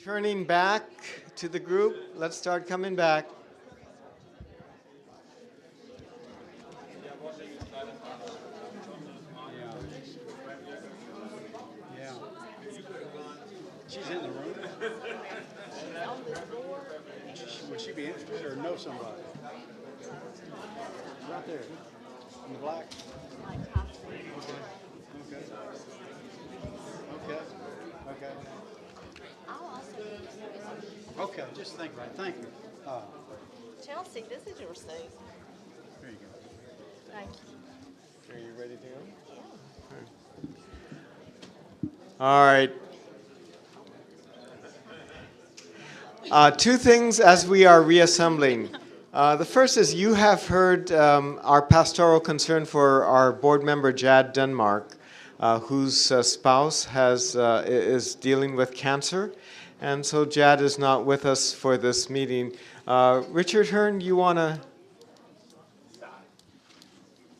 Turning back to the group, let's start coming back. Yeah. She's in the room. Would she be interested or know somebody? Right there. In the black. Okay. Okay. Okay. Okay. Just think about it. Thank you. Chelsea, this is your seat. There you go. Thank you. Are you ready to go? Yeah. All right. Two things as we are reassembling. The first is you have heard our pastoral concern for our board member, Jad Denmark, whose spouse is dealing with cancer. And so Jad is not with us for this meeting. Richard Hearn, you want to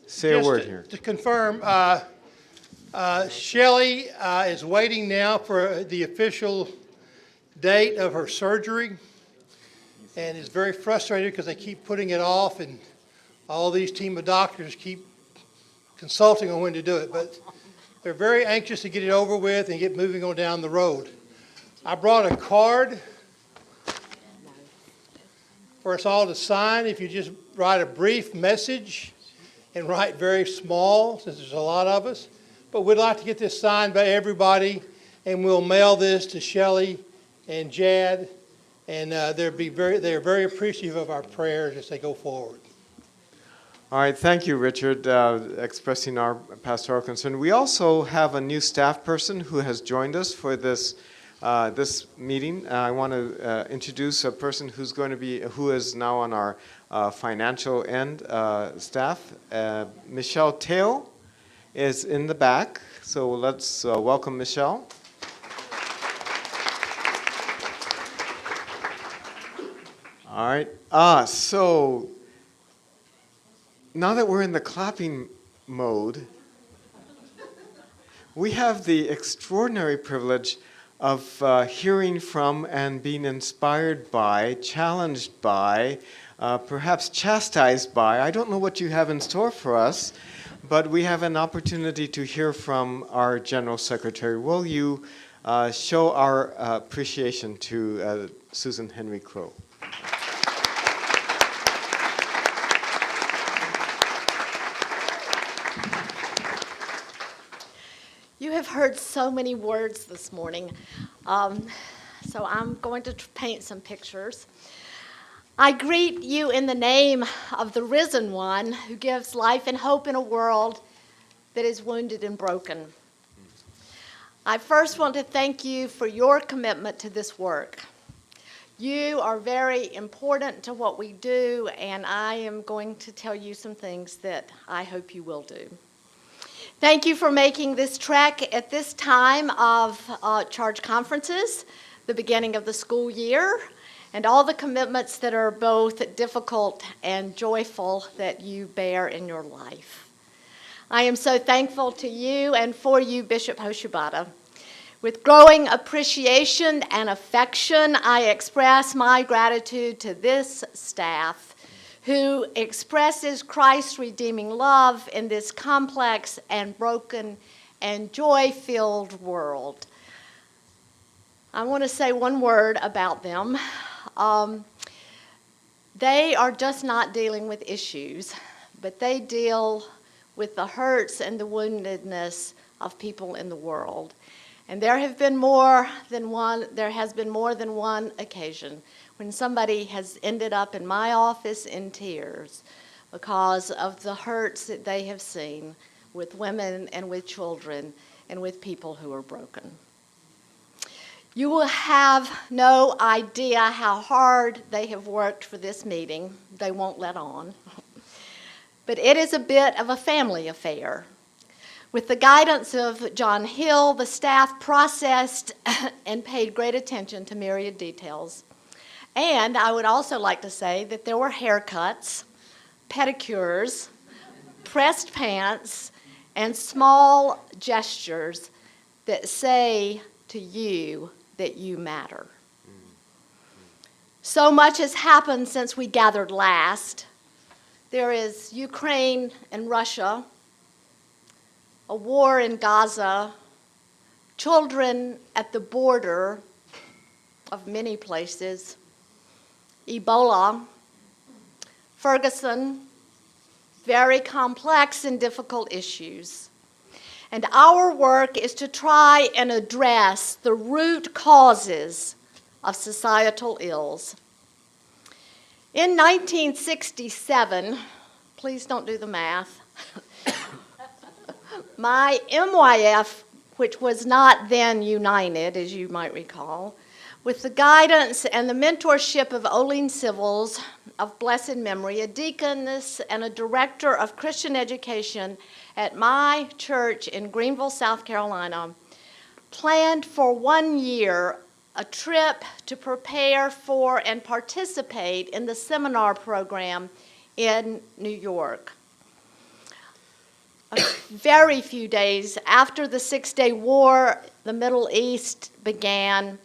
say a word here? To confirm, Shelley is waiting now for the official date of her surgery and is very frustrated because they keep putting it off and all these team of doctors keep consulting on when to do it. But they're very anxious to get it over with and get moving on down the road. I brought a card for us all to sign. If you just write a brief message and write very small, since there's a lot of us. But we'd like to get this signed by everybody, and we'll mail this to Shelley and Jad, and they're very appreciative of our prayers as they go forward. All right, thank you, Richard, expressing our pastoral concern. We also have a new staff person who has joined us for this meeting. I want to introduce a person who is now on our financial end staff. Michelle Teo is in the back, so let's welcome Michelle. All right. So now that we're in the clapping mode, we have the extraordinary privilege of hearing from and being inspired by, challenged by, perhaps chastised by. I don't know what you have in store for us, but we have an opportunity to hear from our General Secretary. Will you show our appreciation to Susan Henry-Crowe? You have heard so many words this morning, so I'm going to paint some pictures. I greet you in the name of the risen one who gives life and hope in a world that is wounded and broken. I first want to thank you for your commitment to this work. You are very important to what we do, and I am going to tell you some things that I hope you will do. Thank you for making this trek at this time of charge conferences, the beginning of the school year, and all the commitments that are both difficult and joyful that you bear in your life. I am so thankful to you and for you, Bishop Hoshibata. With growing appreciation and affection, I express my gratitude to this staff who expresses Christ's redeeming love in this complex and broken and joy-filled world. I want to say one word about them. They are just not dealing with issues, but they deal with the hurts and the woundedness of people in the world. And there has been more than one occasion when somebody has ended up in my office in tears because of the hurts that they have seen with women and with children and with people who are broken. You will have no idea how hard they have worked for this meeting. They won't let on. But it is a bit of a family affair. With the guidance of John Hill, the staff processed and paid great attention to myriad details. And I would also like to say that there were haircuts, pedicures, pressed pants, and small gestures that say to you that you matter. So much has happened since we gathered last. There is Ukraine and Russia, a war in Gaza, children at the border of many places, Ebola, Ferguson, very complex and difficult issues. And our work is to try and address the root causes of societal ills. In 1967, please don't do the math, my MYF, which was not then united, as you might recall, with the guidance and the mentorship of Oline Civils of blessed memory, a deaconess and a director of Christian education at my church in Greenville, South Carolina, planned for 1 year a trip to prepare for and participate in the seminar program in New York. A very few days after the Six-Day War, the Middle East began,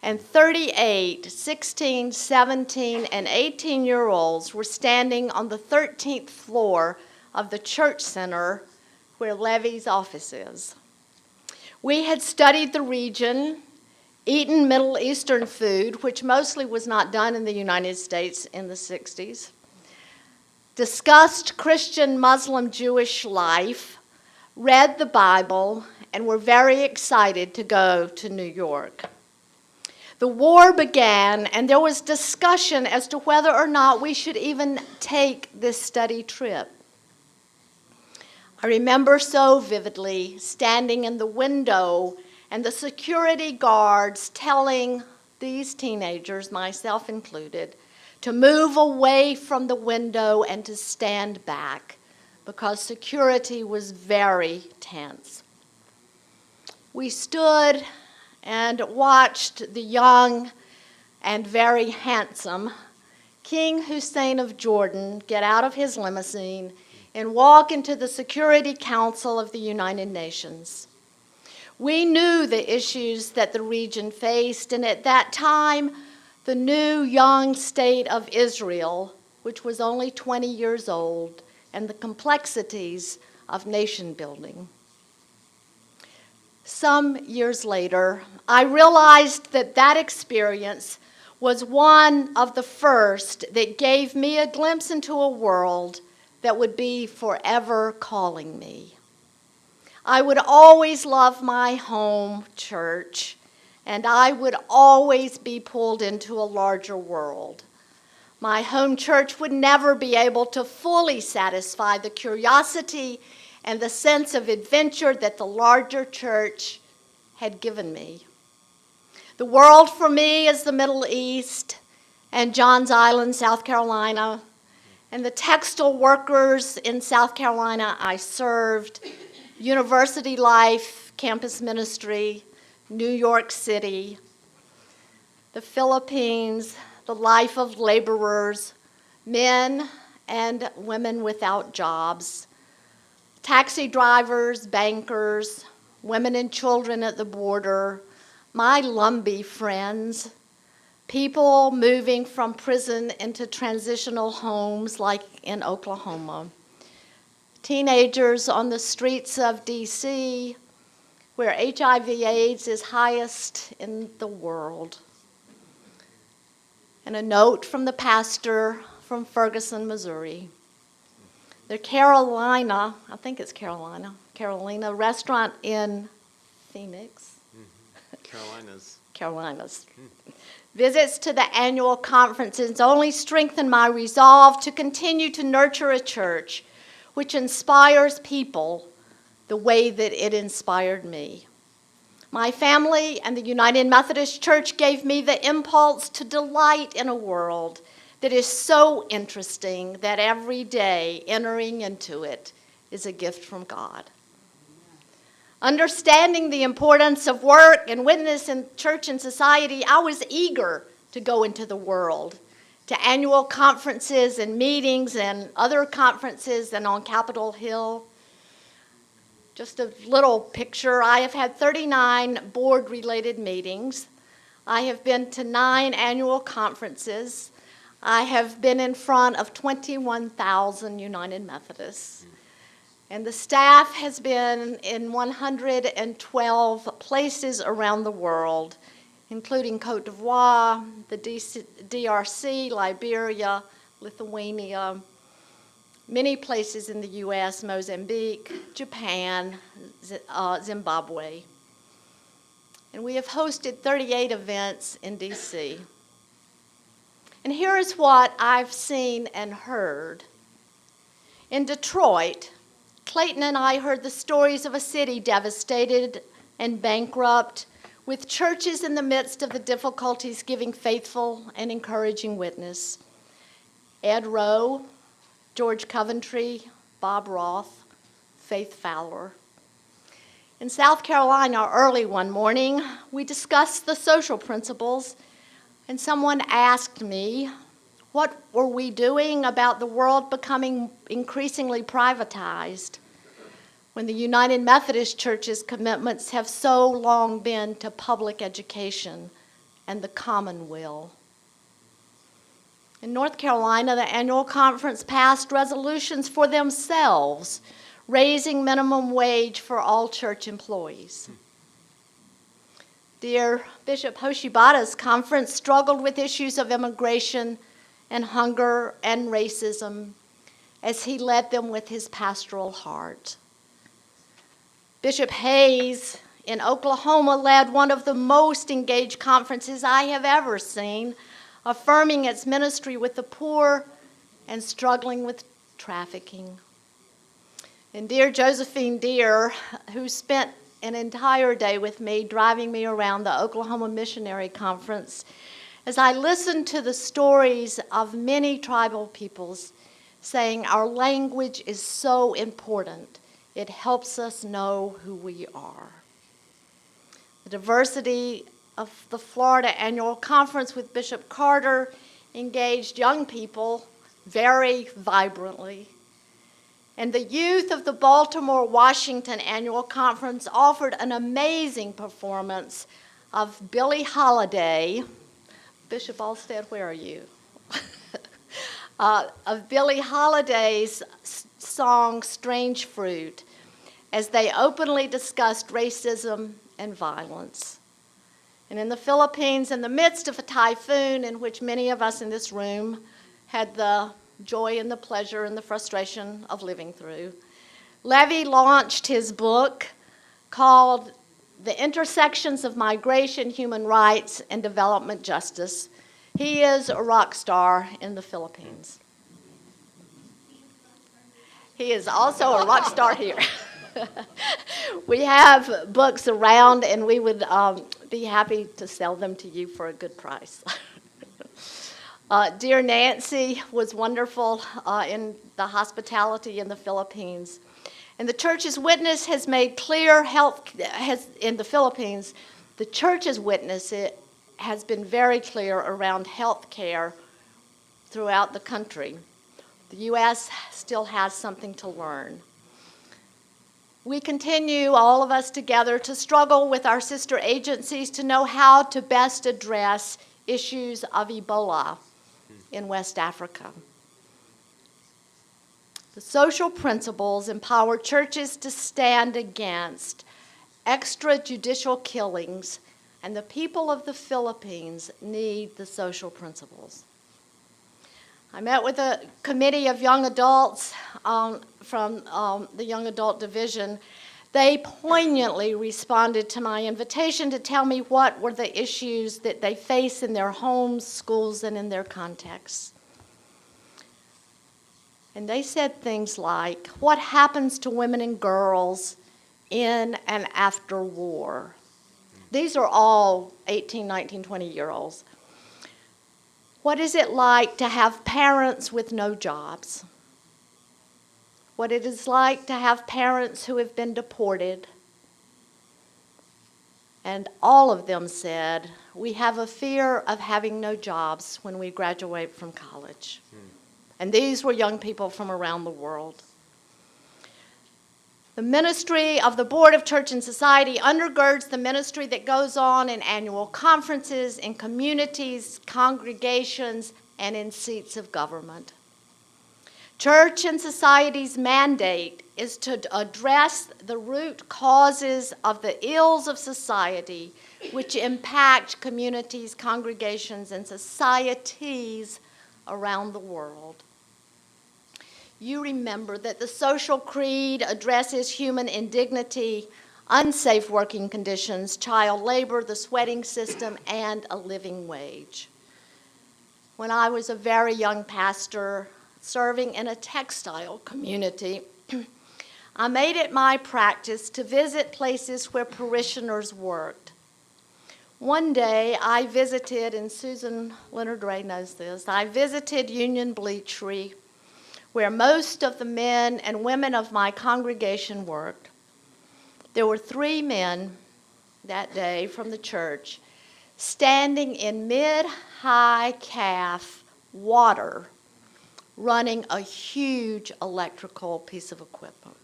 and 38 16, 17, and 18-year-olds were standing on the 13th floor of the church center where Levy's office is. We had studied the region, eaten Middle Eastern food, which mostly was not done in the United States in the 60s, discussed Christian, Muslim, Jewish life, read the Bible, and were very excited to go to New York. The war began, and there was discussion as to whether or not we should even take this study trip. I remember so vividly standing in the window and the security guards telling these teenagers, myself included, to move away from the window and to stand back because security was very tense. We stood and watched the young and very handsome King Hussein of Jordan get out of his limousine and walk into the Security Council of the United Nations. We knew the issues that the region faced, and at that time, the new young state of Israel, which was only 20 years old, and the complexities of nation building. Some years later, I realized that that experience was one of the first that gave me a glimpse into a world that would be forever calling me. I would always love my home church, and I would always be pulled into a larger world. My home church would never be able to fully satisfy the curiosity and the sense of adventure that the larger church had given me. The world for me is the Middle East and Johns Island, South Carolina, and the textile workers in South Carolina I served, university life, campus ministry, New York City, the Philippines, the life of laborers, men and women without jobs, taxi drivers, bankers, women and children at the border, my Lumbee friends, people moving from prison into transitional homes like in Oklahoma, teenagers on the streets of D.C., where HIV/AIDS is highest in the world. And a note from the pastor from Ferguson, Missouri. The Carolina restaurant in Phoenix. Carolinas. Visits to the annual conferences only strengthen my resolve to continue to nurture a church which inspires people the way that it inspired me. My family and the United Methodist Church gave me the impulse to delight in a world that is so interesting that every day entering into it is a gift from God. Understanding the importance of work and witness in church and society, I was eager to go into the world, to annual conferences and meetings and other conferences and on Capitol Hill. Just a little picture, I have had 39 board-related meetings. I have been to 9 annual conferences. I have been in front of 21,000 United Methodists. And the staff has been in 112 places around the world, including Cote d'Ivoire, the DRC, Liberia, Lithuania, many places in the U.S., Mozambique, Japan, Zimbabwe. And we have hosted 38 events in D.C. And here is what I've seen and heard. In Detroit, Clayton and I heard the stories of a city devastated and bankrupt, with churches in the midst of the difficulties giving faithful and encouraging witness. Ed Rowe, George Coventry, Bob Roth, Faith Fowler. In South Carolina, early one morning, we discussed the social principles, and someone asked me, what were we doing about the world becoming increasingly privatized when the United Methodist Church's commitments have so long been to public education and the common will? In North Carolina, the annual conference passed resolutions for themselves, raising minimum wage for all church employees. Dear Bishop Hoshibata's conference struggled with issues of immigration and hunger and racism as he led them with his pastoral heart. Bishop Hayes in Oklahoma led one of the most engaged conferences I have ever seen, affirming its ministry with the poor and struggling with trafficking. And dear Josephine Deere, who spent an entire day with me driving me around the Oklahoma Missionary Conference, as I listened to the stories of many tribal peoples saying our language is so important, it helps us know who we are. The diversity of the Florida Annual Conference with Bishop Carter engaged young people very vibrantly. And the youth of the Baltimore-Washington Annual Conference offered an amazing performance of Billie Holiday. Bishop Alstead, where are you? Of Billie Holiday's song, Strange Fruit, as they openly discussed racism and violence. And in the Philippines, in the midst of a typhoon in which many of us in this room had the joy and the pleasure and the frustration of living through, Levy launched his book called The Intersections of Migration, Human Rights, and Development Justice. He is a rock star in the Philippines. He is also a rock star here. We have books around, and we would be happy to sell them to you for a good price. Dear Nancy was wonderful in the hospitality in the Philippines. And the church's witness has made clear in the Philippines, the church's witness has been very clear around health care throughout the country. The U.S. still has something to learn. We continue, all of us together, to struggle with our sister agencies to know how to best address issues of Ebola in West Africa. The social principles empower churches to stand against extrajudicial killings, and the people of the Philippines need the social principles. I met with a committee of young adults from the Young Adult Division. They poignantly responded to my invitation to tell me what were the issues that they face in their homes, schools, and in their contexts. And they said things like, what happens to women and girls in and after war? These are all 18, 19, 20-year-olds. What is it like to have parents with no jobs? What it is like to have parents who have been deported. And all of them said, we have a fear of having no jobs when we graduate from college. And these were young people from around the world. The ministry of the Board of Church and Society undergirds the ministry that goes on in annual conferences, in communities, congregations, and in seats of government. Church and Society's mandate is to address the root causes of the ills of society which impact communities, congregations, and societies around the world. You remember that the social creed addresses human indignity, unsafe working conditions, child labor, the sweating system, and a living wage. When I was a very young pastor serving in a textile community, I made it my practice to visit places where parishioners worked. One day I visited, and Susan Leonard Ray knows this, I visited Union Bleachery, where most of the men and women of my congregation worked. There were 3 men that day from the church standing in mid-high calf water running a huge electrical piece of equipment.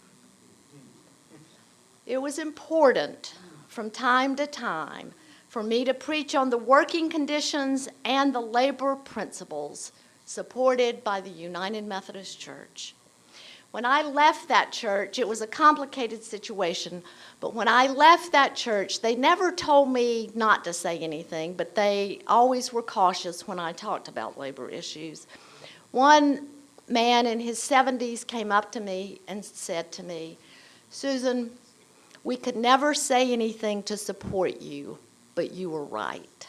It was important from time to time for me to preach on the working conditions and the labor principles supported by the United Methodist Church. When I left that church, it was a complicated situation, but when I left that church, they never told me not to say anything, but they always were cautious when I talked about labor issues. One man in his 70s came up to me and said to me, "Susan, we could never say anything to support you, but you were right."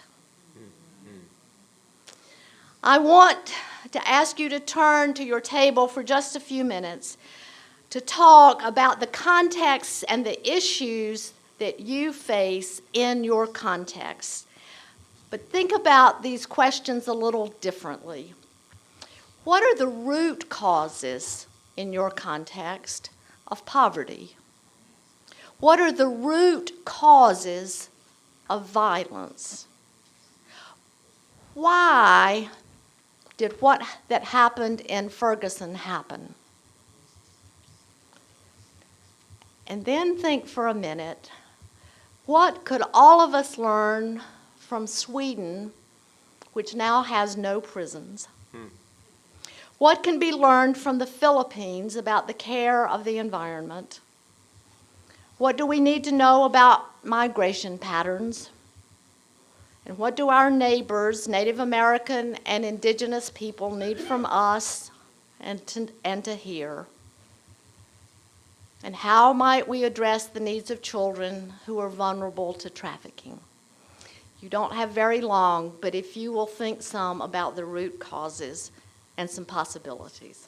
I want to ask you to turn to your table for just a few minutes to talk about the context and the issues that you face in your context. But think about these questions a little differently. What are the root causes in your context of poverty? What are the root causes of violence? Why did what that happened in Ferguson happen? And then think for a minute, what could all of us learn from Sweden, which now has no prisons? What can be learned from the Philippines about the care of the environment? What do we need to know about migration patterns? And what do our neighbors, Native American and indigenous people, need from us and to hear? And how might we address the needs of children who are vulnerable to trafficking? You don't have very long, but if you will think some about the root causes and some possibilities.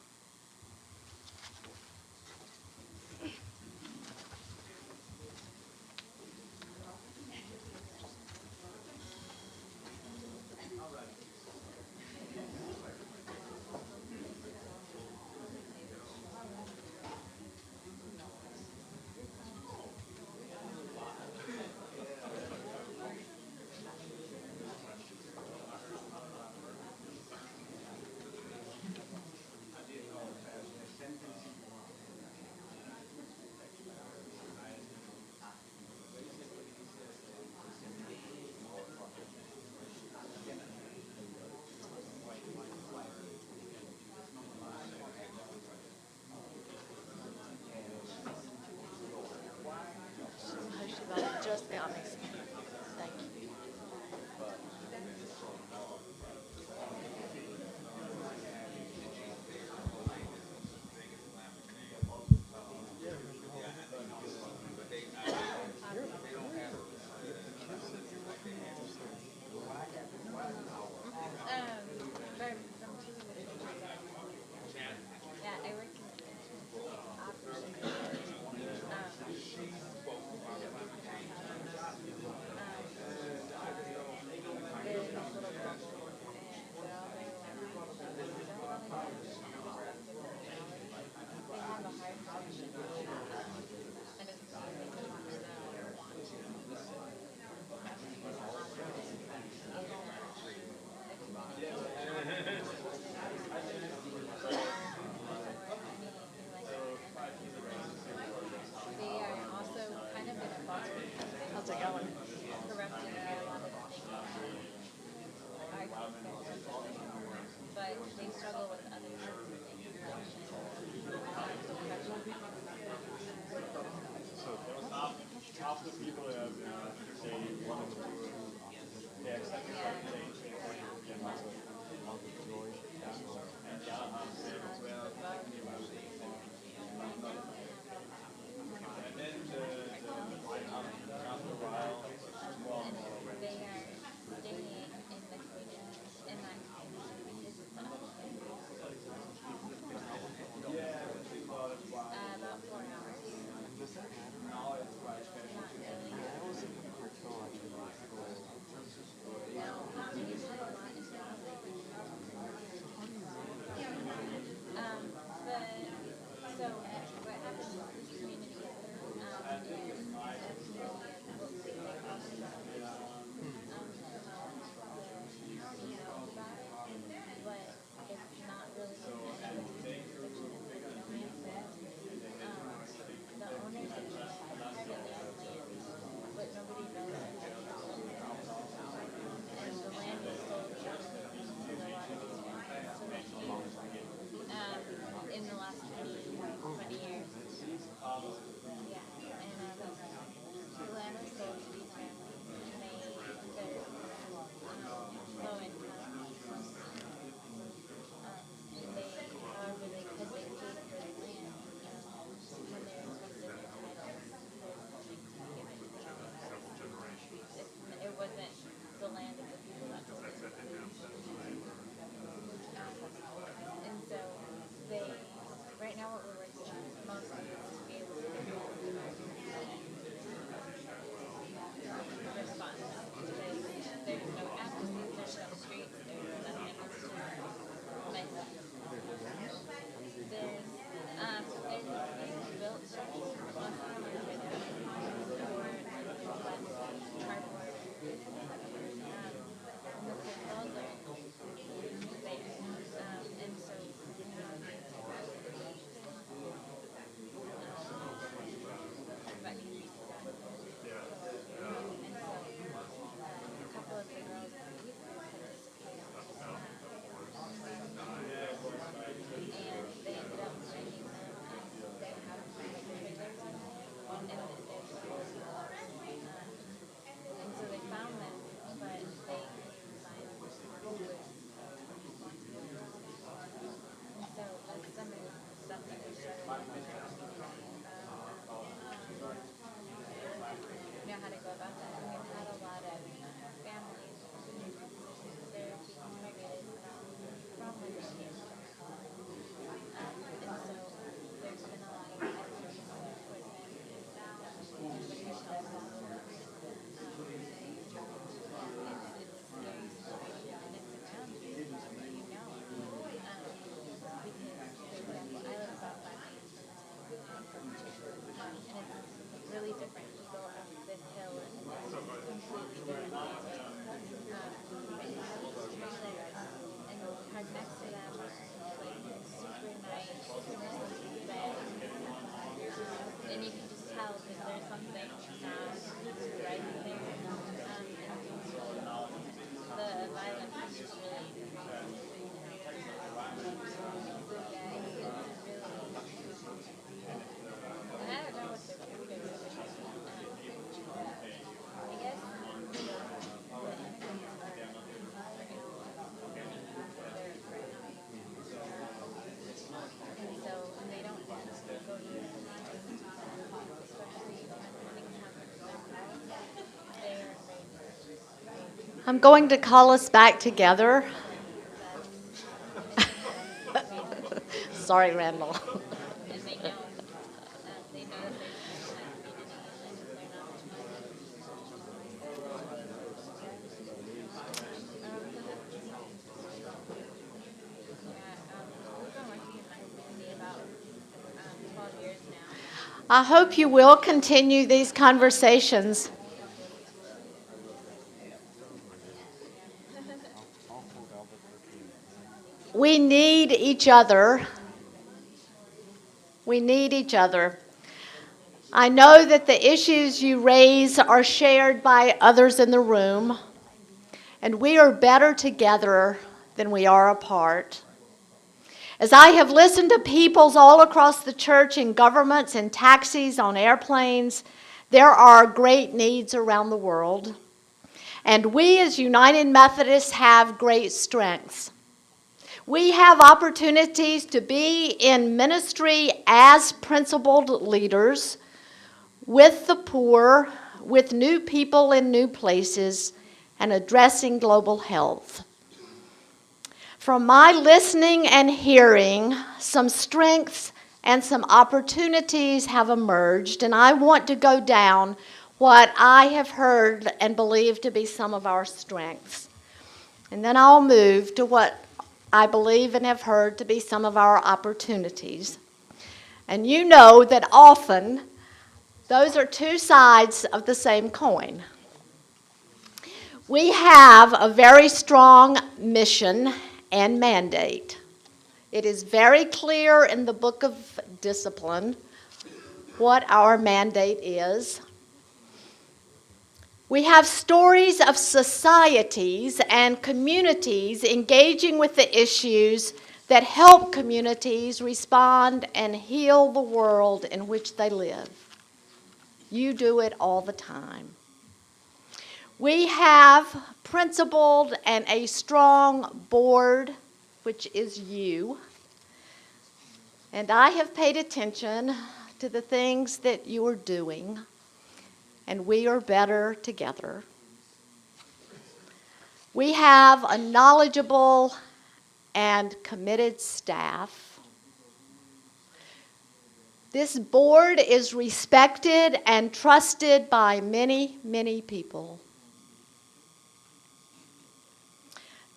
I'm going to call us back together. Sorry, Randall. I hope you will continue these conversations. We need each other. We need each other. I know that the issues you raise are shared by others in the room, and we are better together than we are apart. As I have listened to peoples all across the church, in governments, in taxis, on airplanes, There are great needs around the world, and we as United Methodists have great strengths. We have opportunities to be in ministry as principled leaders with the poor, with new people in new places, and addressing global health. From my listening and hearing, some strengths and some opportunities have emerged, and I want to go down what I have heard and believe to be some of our strengths. And then I'll move to what I believe and have heard to be some of our opportunities. And you know that often those are two sides of the same coin. We have a very strong mission and mandate. It is very clear in the Book of Discipline what our mandate is. We have stories of societies and communities engaging with the issues that help communities respond and heal the world in which they live. You do it all the time. We have principled and a strong board, which is you. And I have paid attention to the things that you are doing, and we are better together. We have a knowledgeable and committed staff. This board is respected and trusted by many, many people.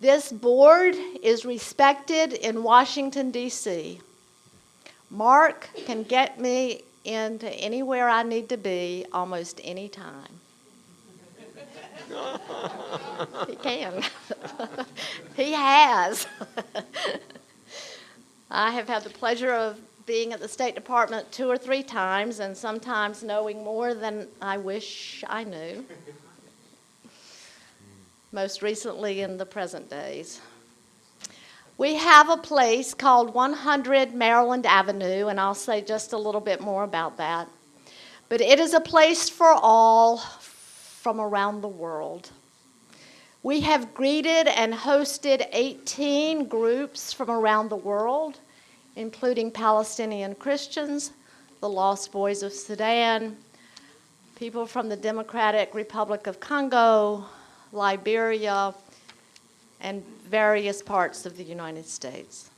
This board is respected in Washington, D.C. Mark can get me into anywhere I need to be almost any time. He can. He has. I have had the pleasure of being at the State Department 2 or 3 times, and sometimes knowing more than I wish I knew. Most recently in the present days. We have a place called 100 Maryland Avenue, and I'll say just a little bit more about that. But it is a place for all from around the world. We have greeted and hosted 18 groups from around the world, including Palestinian Christians, the Lost Boys of Sudan, people from the Democratic Republic of Congo, Liberia, and various parts of the United States.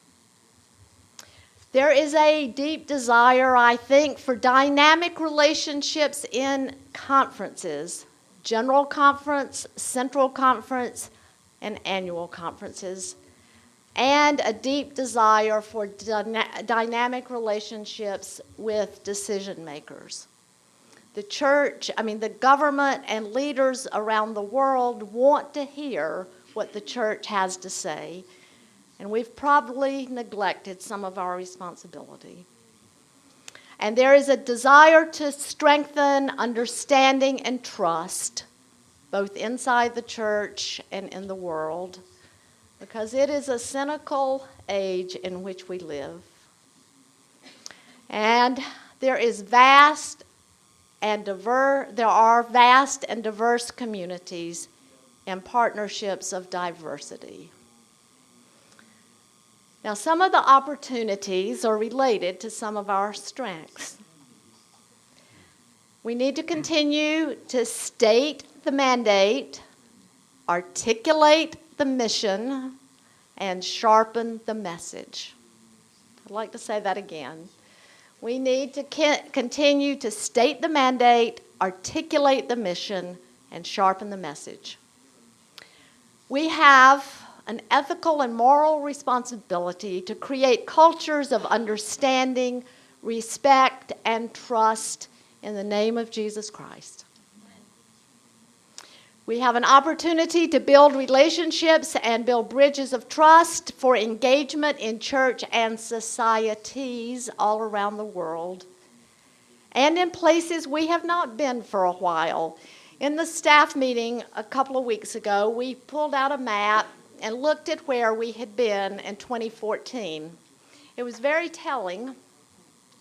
There is a deep desire, I think, for dynamic relationships in conferences, general conference, central conference, and annual conferences, and a deep desire for dynamic relationships with decision makers. The government and leaders around the world want to hear what the church has to say, and we've probably neglected some of our responsibility. And there is a desire to strengthen understanding and trust, both inside the church and in the world, because it is a cynical age in which we live. And there are vast and diverse communities and partnerships of diversity. Now, some of the opportunities are related to some of our strengths. We need to continue to state the mandate, articulate the mission, and sharpen the message. I'd like to say that again. We need to continue to state the mandate, articulate the mission, and sharpen the message. We have an ethical and moral responsibility to create cultures of understanding, respect, and trust in the name of Jesus Christ. We have an opportunity to build relationships and build bridges of trust for engagement in church and societies all around the world, and in places we have not been for a while. In the staff meeting a couple of weeks ago, we pulled out a map and looked at where we had been in 2014. It was very telling,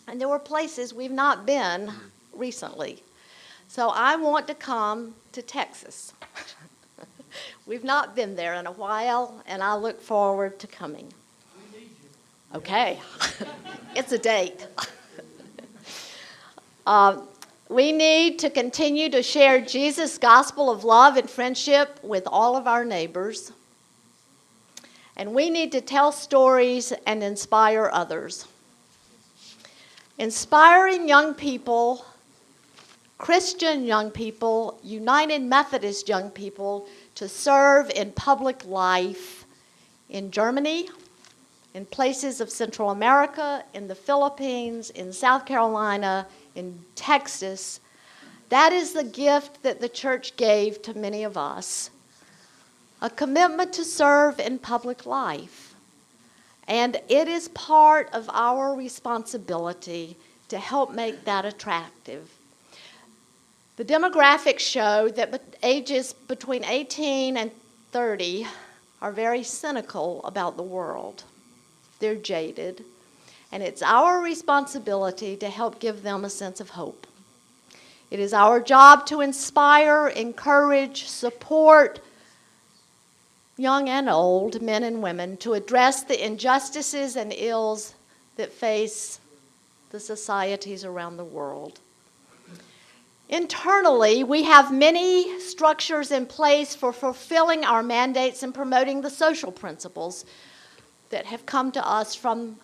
and there were places we've not been recently. So I want to come to Texas. We've not been there in a while, and I look forward to coming. Okay, it's a date. We need to continue to share Jesus' gospel of love and friendship with all of our neighbors. And we need to tell stories and inspire others. Inspiring young people, Christian young people, United Methodist young people to serve in public life in Germany, in places of Central America, in the Philippines, in South Carolina, in Texas. That is the gift that the church gave to many of us. A commitment to serve in public life. And it is part of our responsibility to help make that attractive. The demographics show that ages between 18 and 30 are very cynical about the world. They're jaded. And it's our responsibility to help give them a sense of hope. It is our job to inspire, encourage, support young and old, men and women, to address the injustices and ills that face the societies around the world. Internally, we have many structures in place for fulfilling our mandates and promoting the social principles that have come to us from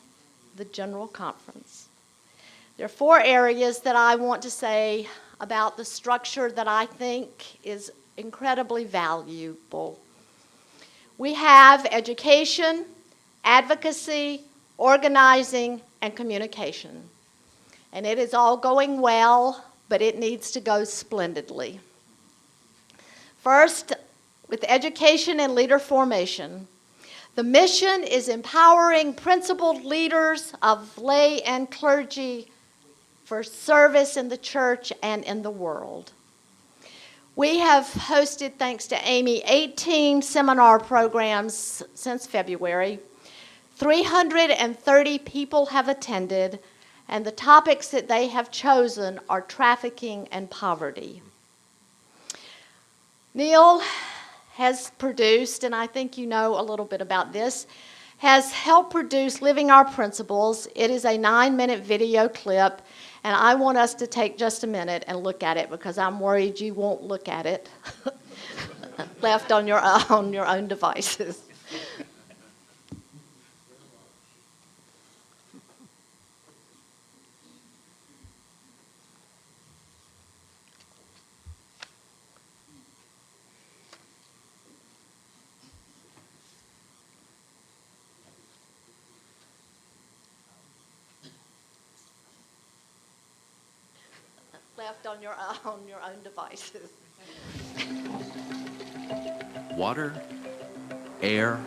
the General Conference. There are 4 areas that I want to say about the structure that I think is incredibly valuable. We have education, advocacy, organizing, and communication. And it is all going well, but it needs to go splendidly. First, with education and leader formation, the mission is empowering principled leaders of lay and clergy for service in the church and in the world. We have hosted, thanks to Amy, 18 seminar programs since February. 330 people have attended, and the topics that they have chosen are trafficking and poverty. Neil has produced, and I think you know a little bit about this, has helped produce Living Our Principles. It is a 9-minute video clip, and I want us to take just a minute and look at it because I'm worried you won't look at it left on your own devices. Left on your own devices. Water, air,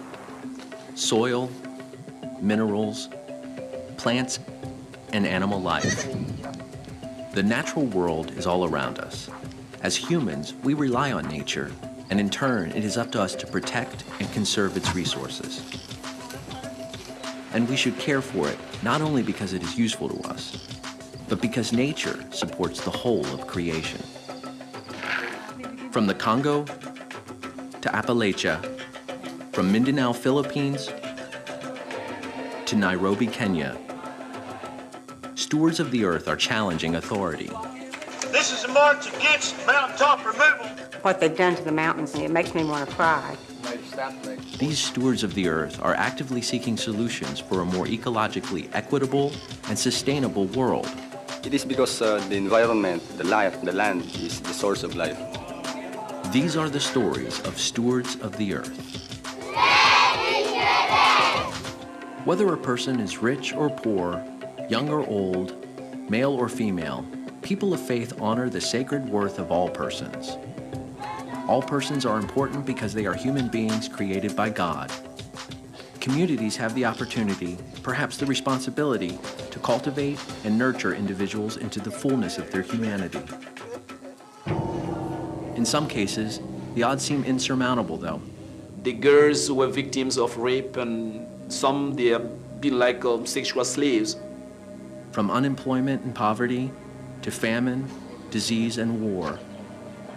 soil, minerals, plants, and animal life. The natural world is all around us. As humans, we rely on nature, and in turn, it is up to us to protect and conserve its resources. And we should care for it, not only because it is useful to us, but because nature supports the whole of creation. From the Congo to Appalachia, from Mindanao, Philippines to Nairobi, Kenya, stewards of the earth are challenging authority. This is a march against mountaintop removal. What they've done to the mountains, it makes me want to cry. These stewards of the earth are actively seeking solutions for a more ecologically equitable and sustainable world. It is because the environment, the life, the land is the source of life. These are the stories of stewards of the earth. Whether a person is rich or poor, young or old, male or female, people of faith honor the sacred worth of all persons. All persons are important because they are human beings created by God. Communities have the opportunity, perhaps the responsibility, to cultivate and nurture individuals into the fullness of their humanity. In some cases, the odds seem insurmountable, though. The girls were victims of rape, and some they have been like sexual slaves. From unemployment and poverty, to famine, disease, and war,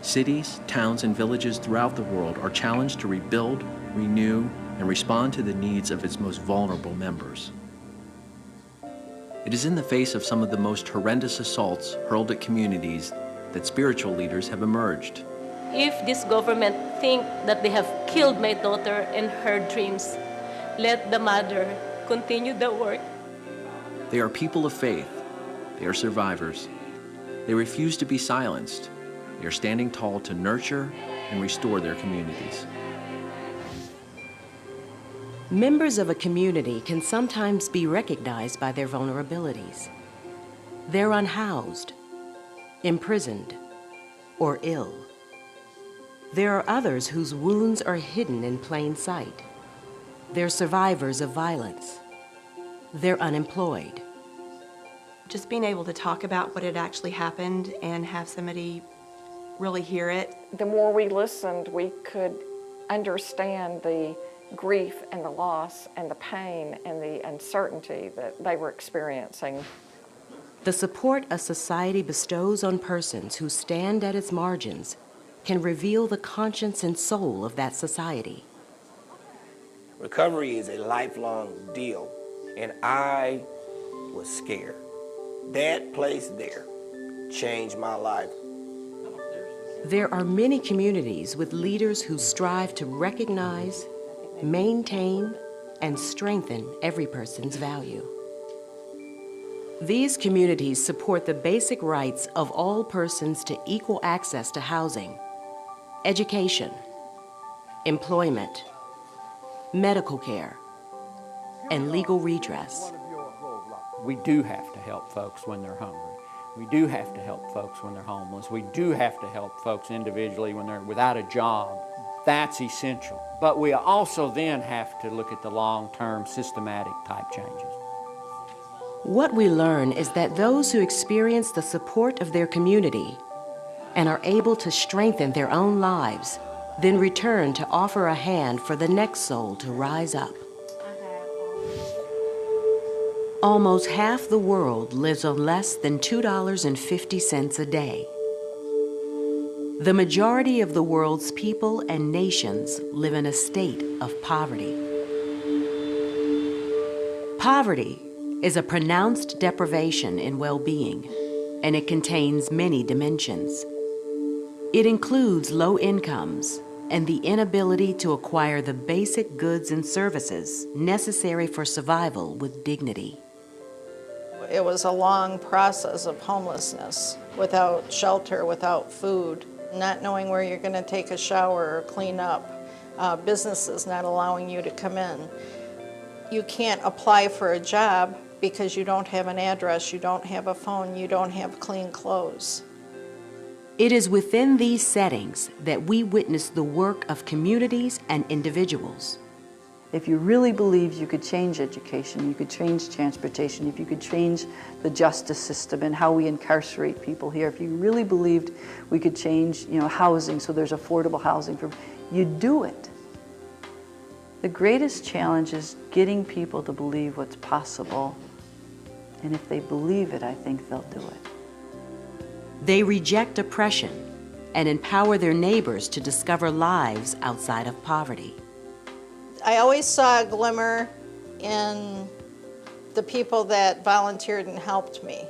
cities, towns, and villages throughout the world are challenged to rebuild, renew, and respond to the needs of its most vulnerable members. It is in the face of some of the most horrendous assaults hurled at communities that spiritual leaders have emerged. If this government think that they have killed my daughter and her dreams, let the mother continue the work. They are people of faith. They are survivors. They refuse to be silenced. They are standing tall to nurture and restore their communities. Members of a community can sometimes be recognized by their vulnerabilities. They're unhoused, imprisoned, or ill. There are others whose wounds are hidden in plain sight. They're survivors of violence. They're unemployed. Just being able to talk about what had actually happened and have somebody really hear it. The more we listened, we could understand the grief and the loss and the pain and the uncertainty that they were experiencing. The support a society bestows on persons who stand at its margins can reveal the conscience and soul of that society. Recovery is a lifelong deal, and I was scared. That place there changed my life. There are many communities with leaders who strive to recognize, maintain, and strengthen every person's value. These communities support the basic rights of all persons to equal access to housing, education, employment, medical care, and legal redress. We do have to help folks when they're hungry. We do have to help folks when they're homeless. We do have to help folks individually when they're without a job. That's essential. But we also then have to look at the long-term systematic type changes. What we learn is that those who experience the support of their community and are able to strengthen their own lives then return to offer a hand for the next soul to rise up. Almost half the world lives on less than $2.50 a day. The majority of the world's people and nations live in a state of poverty. Poverty is a pronounced deprivation in well-being, and it contains many dimensions. It includes low incomes and the inability to acquire the basic goods and services necessary for survival with dignity. It was a long process of homelessness, without shelter, without food, not knowing where you're going to take a shower or clean up, businesses not allowing you to come in. You can't apply for a job because you don't have an address, you don't have a phone, you don't have clean clothes. It is within these settings that we witness the work of communities and individuals. If you really believed you could change education, you could change transportation, if you could change the justice system and how we incarcerate people here, if you really believed we could change, housing so there's affordable housing for, you'd do it. The greatest challenge is getting people to believe what's possible, and if they believe it, I think they'll do it. They reject oppression and empower their neighbors to discover lives outside of poverty. I always saw a glimmer in the people that volunteered and helped me.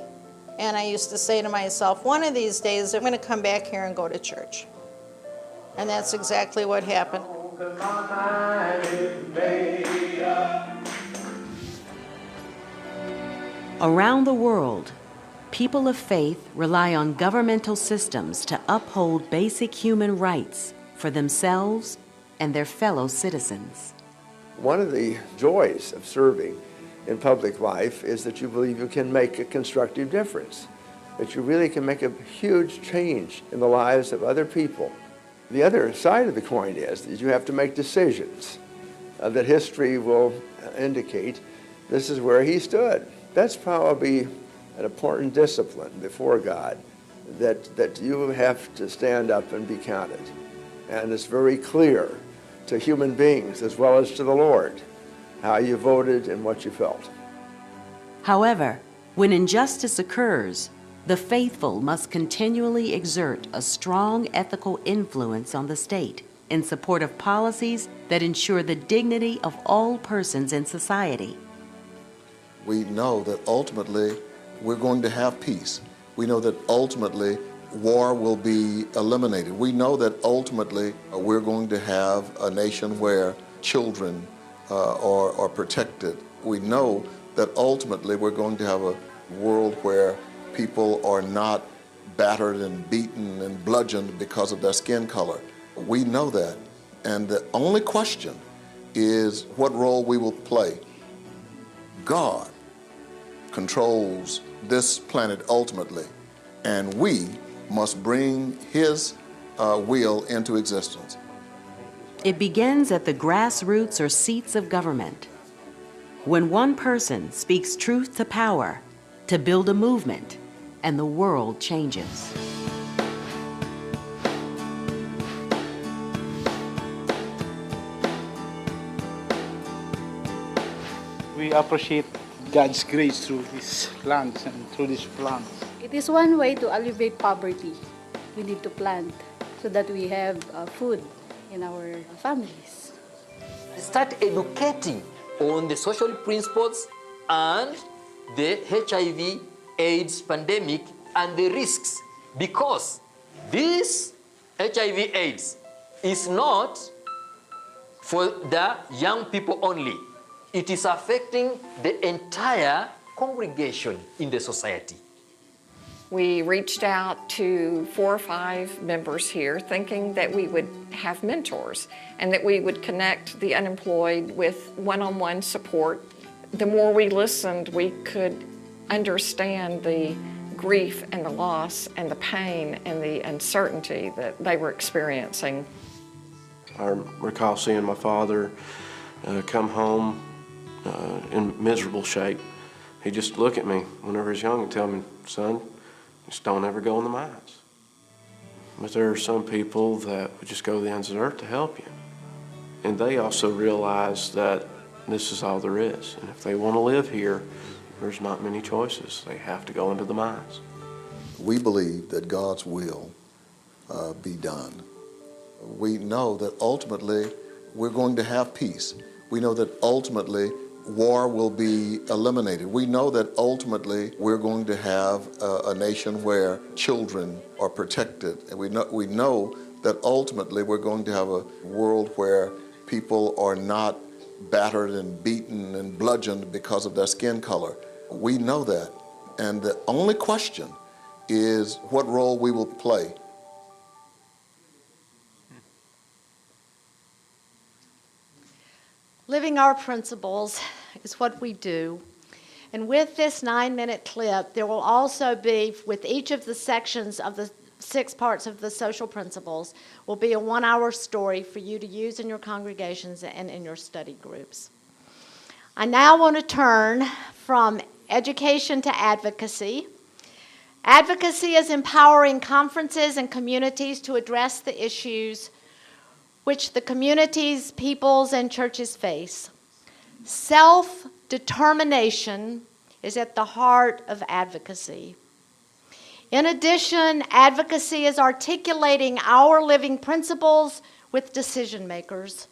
And I used to say to myself, one of these days I'm going to come back here and go to church. And that's exactly what happened. Around the world, people of faith rely on governmental systems to uphold basic human rights for themselves and their fellow citizens. One of the joys of serving in public life is that you believe you can make a constructive difference, that you really can make a huge change in the lives of other people. The other side of the coin is that you have to make decisions that history will indicate this is where he stood. That's probably an important discipline before God, that you have to stand up and be counted. And it's very clear to human beings as well as to the Lord how you voted and what you felt. However, when injustice occurs, The faithful must continually exert a strong ethical influence on the state in support of policies that ensure the dignity of all persons in society. We know that ultimately we're going to have peace. We know that ultimately war will be eliminated. We know that ultimately we're going to have a nation where children are protected. We know that ultimately we're going to have a world where people are not battered and beaten and bludgeoned because of their skin color. We know that. And the only question is what role we will play. God controls this planet ultimately, and we must bring His will into existence. It begins at the grassroots or seats of government. When one person speaks truth to power to build a movement, and the world changes. We appreciate God's grace through these lands and through these plants. It is one way to alleviate poverty. We need to plant so that we have food in our families. Start educating on the social principles and the HIV/AIDS pandemic and the risks, because this HIV/AIDS is not for the young people only. It is affecting the entire congregation in the society. We reached out to 4 or 5 members here thinking that we would have mentors and that we would connect the unemployed with one-on-one support. The more we listened, we could understand the grief and the loss and the pain and the uncertainty that they were experiencing. I recall seeing my father come home in miserable shape. He'd just look at me whenever he was young and tell me, son, just don't ever go in the mines. But there are some people that would just go to the ends of the earth to help you. And they also realize that this is all there is. And if they want to live here, there's not many choices. They have to go into the mines. We believe that God's will be done. We know that ultimately we're going to have peace. We know that ultimately war will be eliminated. We know that ultimately we're going to have a nation where children are protected. And we know that ultimately we're going to have a world where people are not battered and beaten and bludgeoned because of their skin color. We know that. And the only question is what role we will play. Living our principles is what we do. And with this 9-minute clip, there will also be, with each of the sections of the 6 parts of the social principles, will be a 1-hour story for you to use in your congregations and in your study groups. I now want to turn from education to advocacy. Advocacy is empowering conferences and communities to address the issues which the communities, peoples, and churches face. Self-determination is at the heart of advocacy. In addition, advocacy is articulating our living principles with decision makers.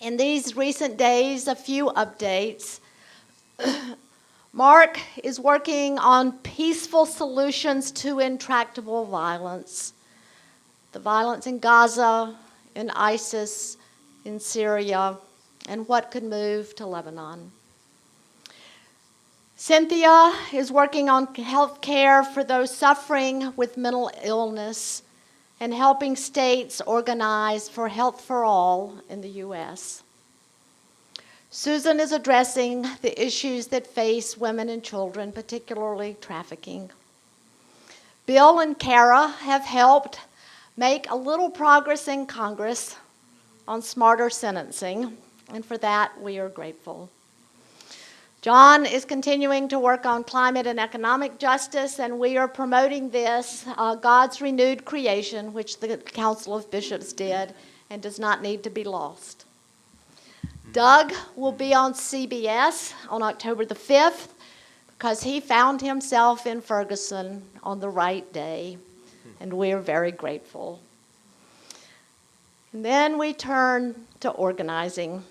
In these recent days, a few updates. Mark is working on peaceful solutions to intractable violence. The violence in Gaza, in ISIS, in Syria, and what could move to Lebanon. Cynthia is working on health care for those suffering with mental illness and helping states organize for Health for All in the U.S. Susan is addressing the issues that face women and children, particularly trafficking. Bill and Kara have helped make a little progress in Congress on smarter sentencing, and for that we are grateful. John is continuing to work on climate and economic justice, and we are promoting this, God's renewed creation, which the Council of Bishops did and does not need to be lost. Doug will be on CBS on October the 5th because he found himself in Ferguson on the right day, and we're very grateful. And then we turn to organizing.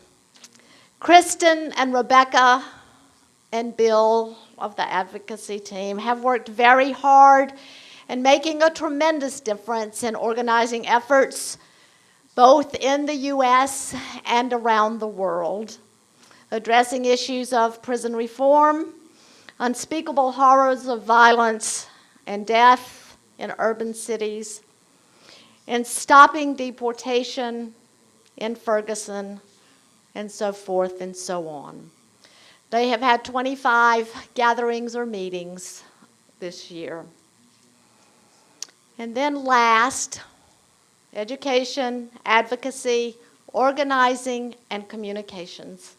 Kristen and Rebecca and Bill of the advocacy team have worked very hard and making a tremendous difference in organizing efforts both in the U.S. and around the world, addressing issues of prison reform, unspeakable horrors of violence and death in urban cities, and stopping deportation in Ferguson, and so forth and so on. They have had 25 gatherings or meetings this year. And then last, education, advocacy, organizing, and communications.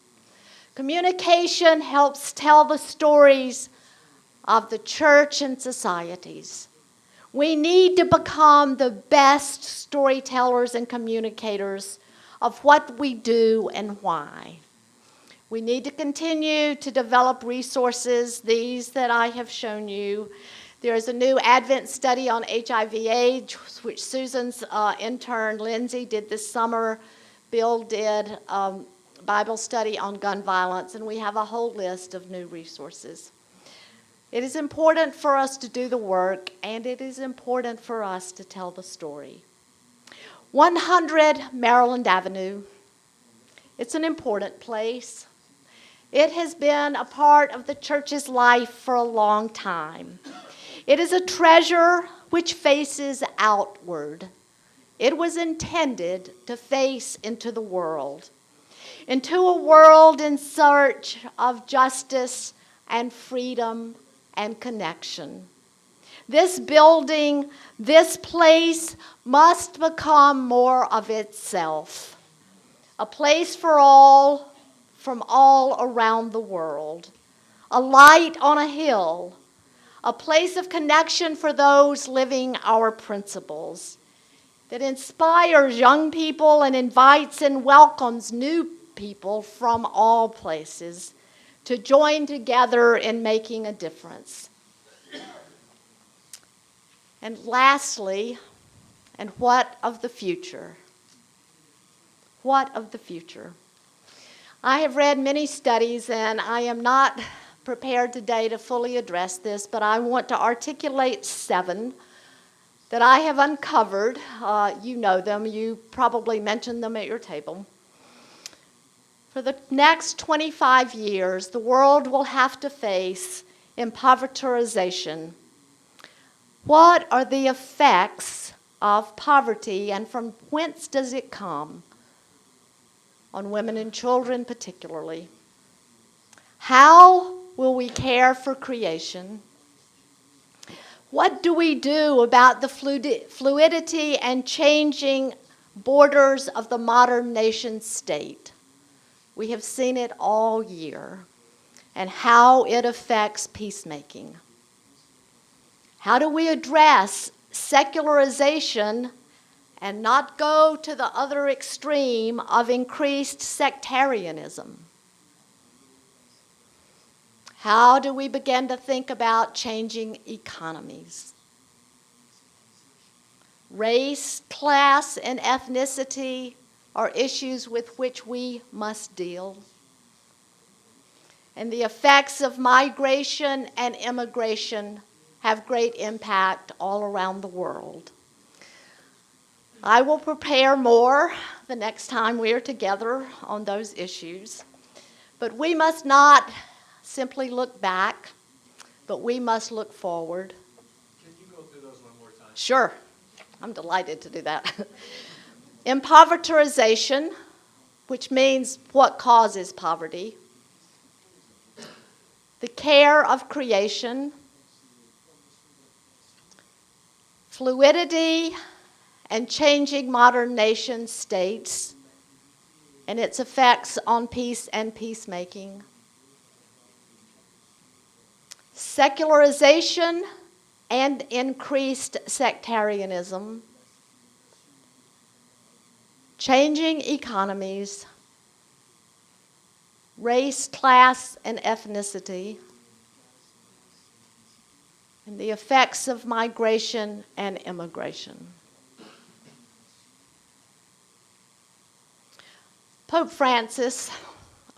Communication helps tell the stories of the church and societies. We need to become the best storytellers and communicators of what we do and why. We need to continue to develop resources, these that I have shown you. There is a new Advent study on HIV/AIDS, which Susan's intern, Lindsay, did this summer. Bill did Bible study on gun violence, and we have a whole list of new resources. It is important for us to do the work, and it is important for us to tell the story. 100 Maryland Avenue. It's an important place. It has been a part of the church's life for a long time. It is a treasure which faces outward. It was intended to face into the world, into a world in search of justice and freedom and connection. This building, this place must become more of itself, a place for all from all around the world, a light on a hill, a place of connection for those living our principles, that inspires young people and invites and welcomes new people from all places to join together in making a difference. And lastly, and what of the future? What of the future? I have read many studies, and I am not prepared today to fully address this, but I want to articulate 7 that I have uncovered. You know them. You probably mentioned them at your table. For the next 25 years, the world will have to face impoverisation. What are the effects of poverty, and from whence does it come? On women and children particularly. How will we care for creation? What do we do about the fluidity and changing borders of the modern nation state? We have seen it all year, and how it affects peacemaking. How do we address secularization and not go to the other extreme of increased sectarianism? How do we begin to think about changing economies? Race, class, and ethnicity are issues with which we must deal. And the effects of migration and immigration have great impact all around the world. I will prepare more the next time we are together on those issues. But we must not simply look back, but we must look forward. Can you go through those one more time? Sure. I'm delighted to do that. Impoverisation, which means what causes poverty. The care of creation. Fluidity and changing modern nation states and its effects on peace and peacemaking. Secularization and increased sectarianism. Changing economies. Race, class, and ethnicity. and the effects of migration and immigration. Pope Francis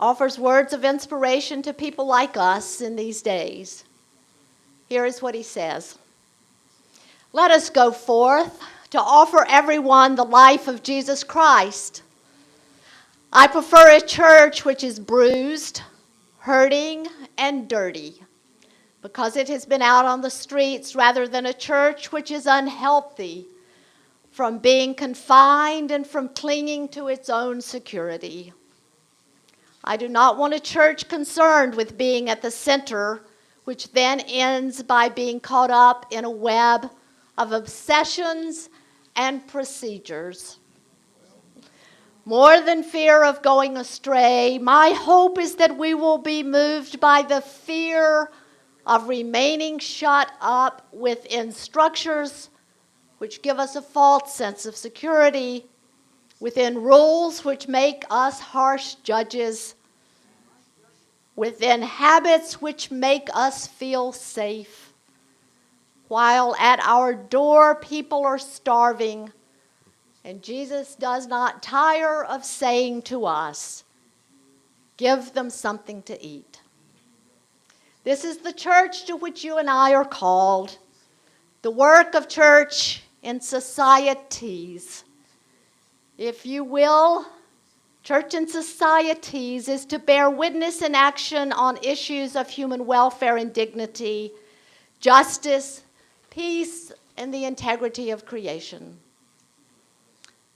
offers words of inspiration to people like us in these days. Here is what he says. Let us go forth to offer everyone the life of Jesus Christ. I prefer a church which is bruised, hurting, and dirty, because it has been out on the streets, rather than a church which is unhealthy, from being confined and from clinging to its own security. I do not want a church concerned with being at the center, which then ends by being caught up in a web of obsessions and procedures. More than fear of going astray, my hope is that we will be moved by the fear of remaining shut up within structures which give us a false sense of security, within rules which make us harsh judges, within habits which make us feel safe, while at our door people are starving, and Jesus does not tire of saying to us, give them something to eat. This is the church to which you and I are called, the work of church in societies. If you will, church in societies is to bear witness in action on issues of human welfare and dignity, justice, peace, and the integrity of creation.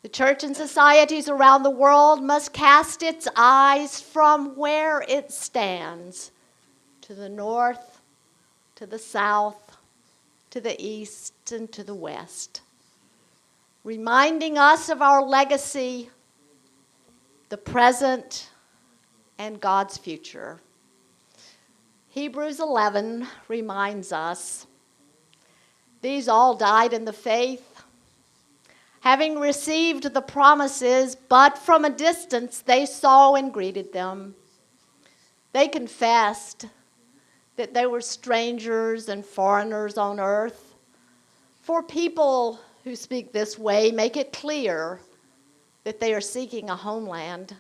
The church and societies around the world must cast its eyes from where it stands to the north, to the south, to the east, and to the west, reminding us of our legacy, the present, and God's future. Hebrews 11 reminds us, these all died in the faith, having received the promises, but from a distance they saw and greeted them. They confessed that they were strangers and foreigners on earth. For people who speak this way make it clear that they are seeking a homeland.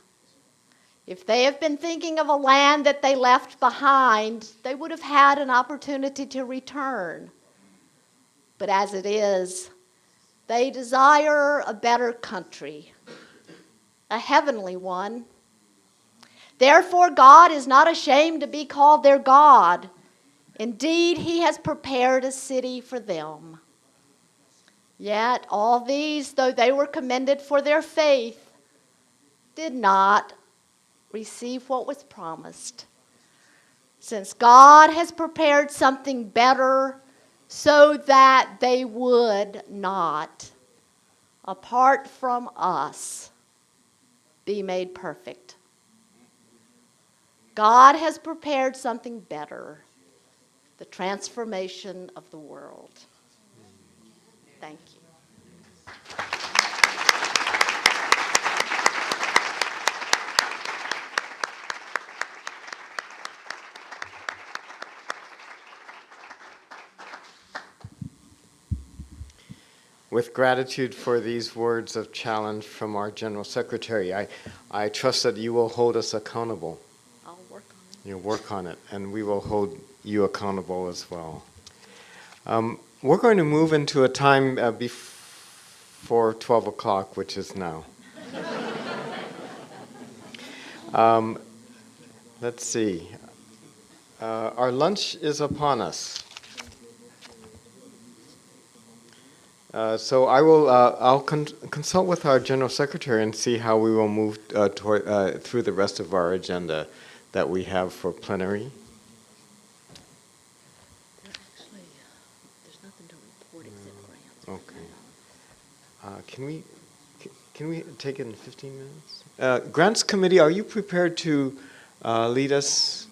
If they have been thinking of a land that they left behind, they would have had an opportunity to return. But as it is, they desire a better country, a heavenly one. Therefore, God is not ashamed to be called their God. Indeed, he has prepared a city for them. Yet all these, though they were commended for their faith, did not receive what was promised, since God has prepared something better so that they would not, apart from us, be made perfect. God has prepared something better, the transformation of the world. Thank you. With gratitude for these words of challenge from our General Secretary, I trust that you will hold us accountable. I'll work on it. You'll work on it, and we will hold you accountable as well. We're going to move into a time before 12 o'clock, which is now. Let's see. Our lunch is upon us. So I'll consult with our General Secretary and see how we will move through the rest of our agenda that we have for plenary. There's nothing to report except grants. Okay. Can we take it in 15 minutes? Grants Committee, are you prepared to lead us?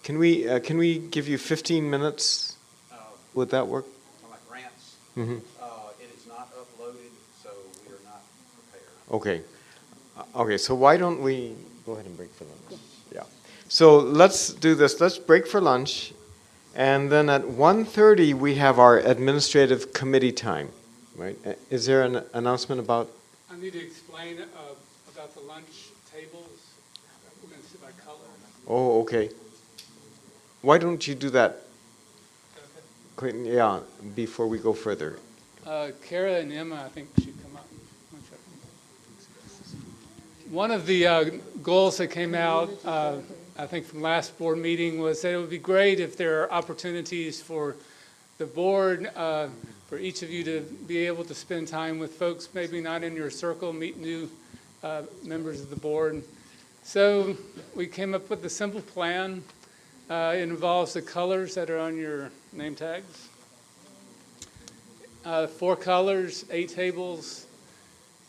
Can we give you 15 minutes? Would that work? Like grants. Mm-hmm. It is not uploaded, so we are not prepared. Okay. Okay, so why don't we go ahead and break for lunch? Yeah. So let's do this. Let's break for lunch, And then at 1:30, we have our administrative committee time, right? Is there an announcement about? I need to explain about the lunch tables. We're going to sit by color. Oh, okay. Why don't you do that, Clayton? Yeah, before we go further. Kara and Emma, I think, should come up. One of the goals that came out, I think, from last board meeting was that it would be great if there are opportunities for the board, for each of you to be able to spend time with folks maybe not in your circle, meet new members of the board. So we came up with a simple plan. It involves the colors that are on your name tags. 4 colors, 8 tables.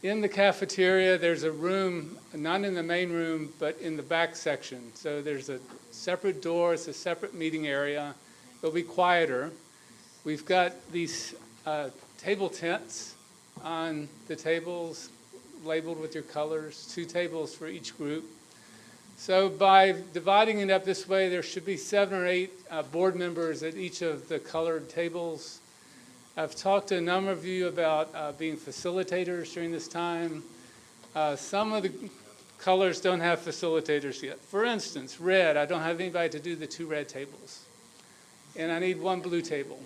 In the cafeteria, there's a room, not in the main room, but in the back section. So there's a separate door, it's a separate meeting area. It'll be quieter. We've got these table tents on the tables labeled with your colors, 2 tables for each group. So by dividing it up this way, there should be 7 or 8 board members at each of the colored tables. I've talked to a number of you about being facilitators during this time. Some of the colors don't have facilitators yet. For instance, red, I don't have anybody to do the 2 red tables. And I need 1 blue table.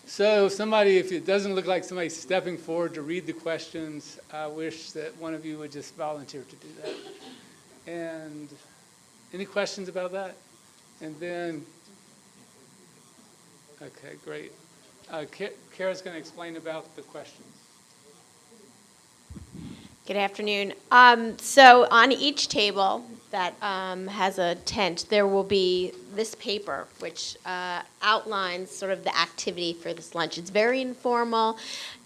So somebody, if it doesn't look like somebody stepping forward to read the questions, I wish that one of you would just volunteer to do that. And any questions about that? And then, okay, great. Kara's going to explain about the questions. Good afternoon. So on each table that has a tent, there will be this paper, which outlines sort of the activity for this lunch. It's very informal.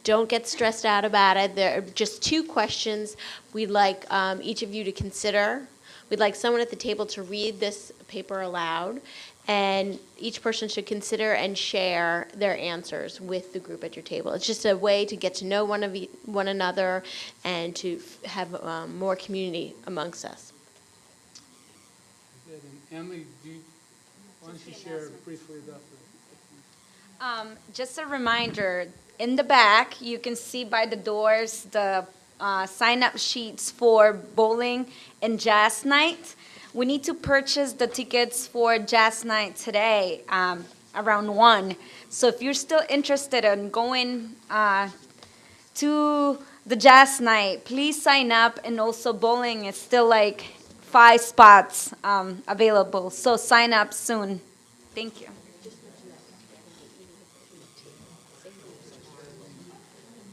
Don't get stressed out about it. There are just 2 questions we'd like each of you to consider. We'd like someone at the table to read this paper aloud, and each person should consider and share their answers with the group at your table. It's just a way to get to know one another and to have more community amongst us. Good. And Emily, why don't you share briefly about Just a reminder, in the back, you can see by the doors the sign-up sheets for bowling and jazz night. We need to purchase the tickets for jazz night today around 1. So if you're still interested in going to the jazz night, please sign up. And also bowling is still like 5 spots available. So sign up soon. Thank you.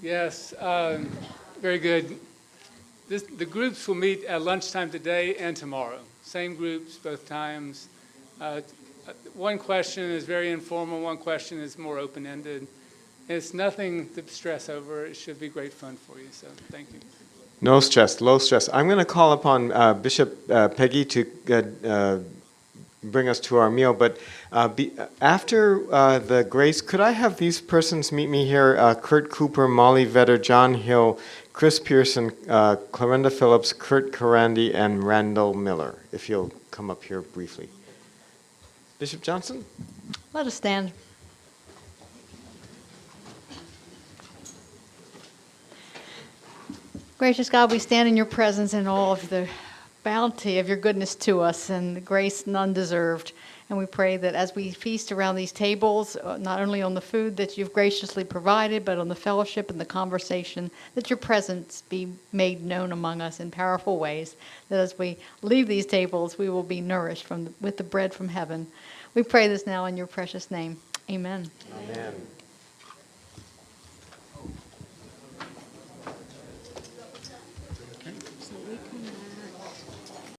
Yes, very good. The groups will meet at lunchtime today and tomorrow. Same groups, both times. One question is very informal, one question is more open-ended. It's nothing to stress over. It should be great fun for you, so thank you. No stress, low stress. I'm going to call upon Bishop Peggy to bring us to our meal, but after the grace, could I have these persons meet me here? Kurt Cooper, Molly Vetter, John Hill, Chris Pearson, Clarenda Phillips, Kurt Karandi, and Randall Miller, if you'll come up here briefly. Bishop Johnson? Let us stand. Gracious God, we stand in your presence in all of the bounty of your goodness to us and the grace none deserved. And we pray that as we feast around these tables, not only on the food that you've graciously provided, but on the fellowship and the conversation, that your presence be made known among us in powerful ways, that as we leave these tables, we will be nourished with the bread from heaven. We pray this now in your precious name. Amen. Amen.